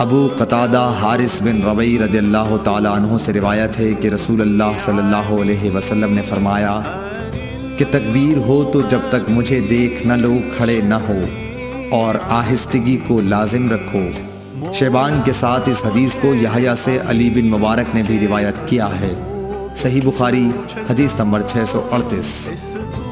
Abu Qatada Haris बिन रबई रज़ियल्लाहु ताला अन्हु से रिवायत है कि रसूलुल्लाह सल्लल्लाहु अलैहि वसल्लम ने फरमाया कि तकबीर हो तो जब तक मुझे देख न लो खड़े न हो और आहिस्तगी को लाजिम रखो। शेबान के साथ इस हदीस को यहया से अली बिन मुबारक ने भी रिवायत किया है। सही बुखारी हदीस नंबर 638।